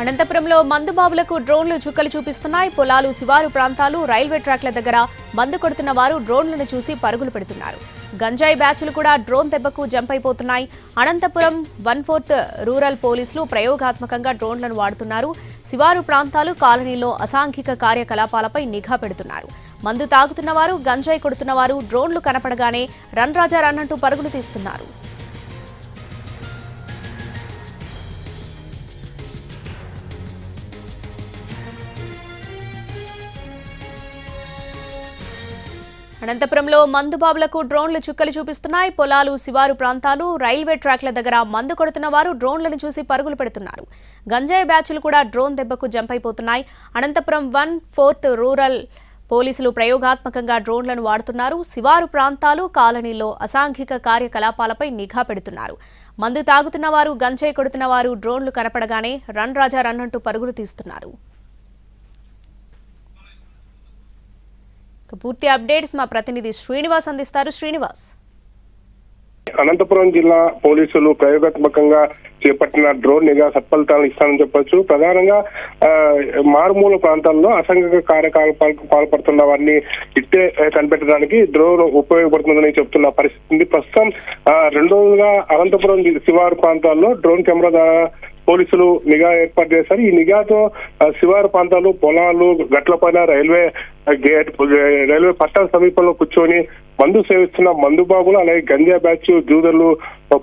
అనంతపురంలో మందుబాబులకు డ్రోన్లు చుక్కలు చూపిస్తున్నాయి. పొలాలు, శివారు ప్రాంతాలు, రైల్వే ట్రాక్ల దగ్గర మందు కొడుతున్న వారు డ్రోన్లను చూసి పరుగులు పెడుతున్నారు. గంజాయి బ్యాచ్లు కూడా డ్రోన్ దెబ్బకు జంప్ అయిపోతున్నాయి. అనంతపురం 1/4 రూరల్ పోలీసులు ప్రయోగాత్మకంగా డ్రోన్లను వాడుతున్నారు. శివారు ప్రాంతాలు, కాలనీలో అసాంఘిక కార్యకలాపాలపై నిఘా పెడుతున్నారు. మందు తాగుతున్నవారు, గంజాయి కొడుతున్నవారు డ్రోన్లు కనపడగానే రన్ రాజా రన్ అంటూ పరుగులు తీస్తున్నారు. అనంతపురంలో మందుబాబులకు డ్రోన్లు చుక్కలు చూపిస్తున్నాయి. పొలాలు, శివారు ప్రాంతాలు, రైల్వే ట్రాక్ల దగ్గర మందు కొడుతున్న వారు డ్రోన్లను చూసి పరుగులు పెడుతున్నారు. గంజాయి బ్యాచ్లు కూడా డ్రోన్ దెబ్బకు జంప్ అయిపోతున్నాయి. అనంతపురం 1/4 రూరల్ పోలీసులు ప్రయోగాత్మకంగా డ్రోన్లను వాడుతున్నారు. శివారు ప్రాంతాలు, కాలనీలో అసాంఘిక కార్యకలాపాలపై నిఘా పెడుతున్నారు. మందు తాగుతున్న వారు, గంజాయి కొడుతున్న వారు డ్రోన్లు కనపడగానే రన్ రాజా రన్ అంటూ పరుగులు తీస్తున్నారు. పూర్తి అప్డేట్స్ మా ప్రతినిధి శ్రీనివాస్ అందిస్తారు. శ్రీనివాస్, అనంతపురం జిల్లా పోలీసులు ప్రయోగాత్మకంగా చేపట్టిన డ్రోన్ నిఘా సత్ఫలితాలను ఇస్తానని చెప్పొచ్చు. ప్రధానంగా మారుమూల ప్రాంతాల్లో అసాంఘిక కార్యకలాపాలకు పాల్పడుతున్న వారిని ఇట్టే కనిపెట్టడానికి డ్రోన్ ఉపయోగపడుతుందని చెప్తున్న పరిస్థితి. ప్రస్తుతం 2 రోజులుగా అనంతపురం శివారు ప్రాంతాల్లో డ్రోన్ కెమెరా పోలీసులు నిఘా ఏర్పాటు చేశారు. ఈ నిఘాతో శివారు ప్రాంతాలు, పొలాలు, గట్లపైన రైల్వే పట్టాల సమీపంలో కూర్చొని మందు సేవిస్తున్న మందుబాబులు, అలాగే గంజా బ్యాచ్ జూదర్లు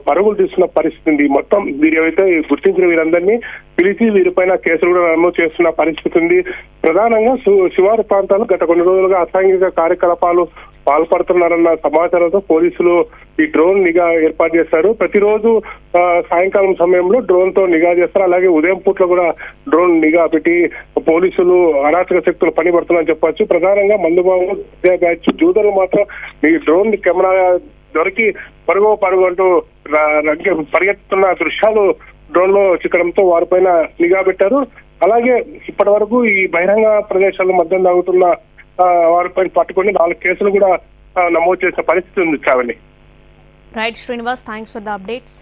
పరుగులు తీస్తున్న పరిస్థితి. మొత్తం వీరైతే గుర్తించిన వీరందరినీ పిలిచి వీరిపైన కేసులు కూడా నమోదు చేస్తున్న పరిస్థితి ఉంది. ప్రధానంగా శివారు ప్రాంతాలు గత కొన్ని రోజులుగా అసాంఘిక కార్యకలాపాలు పాల్పడుతున్నారన్న సమాచారంతో పోలీసులు ఈ డ్రోన్ నిఘా ఏర్పాటు చేశారు. ప్రతిరోజు సాయంకాలం సమయంలో డ్రోన్ తో నిఘా చేస్తారు. అలాగే ఉదయం పూట్లో కూడా డ్రోన్ నిఘా పెట్టి పోలీసులు అరాచక శక్తులు పనిపడుతున్నారని చెప్పొచ్చు. ప్రధానంగా మందుబాబు, బ్యాచ్ జూదర్లు మాత్రం ఈ డ్రోన్ కెమెరా దొరికి పరుగు అంటూ పరిగెత్తుతున్న దృశ్యాలు డ్రోన్ లో చిక్కడంతో వారిపైన నిఘా పెట్టారు. అలాగే ఇప్పటి వరకు ఈ బహిరంగ ప్రదేశాల్లో మద్యం తాగుతున్న వారిపైన పట్టుకొని 4 కేసులు కూడా నమోదు చేసిన పరిస్థితి ఉంది. చావని right Srinivas, thanks for the updates.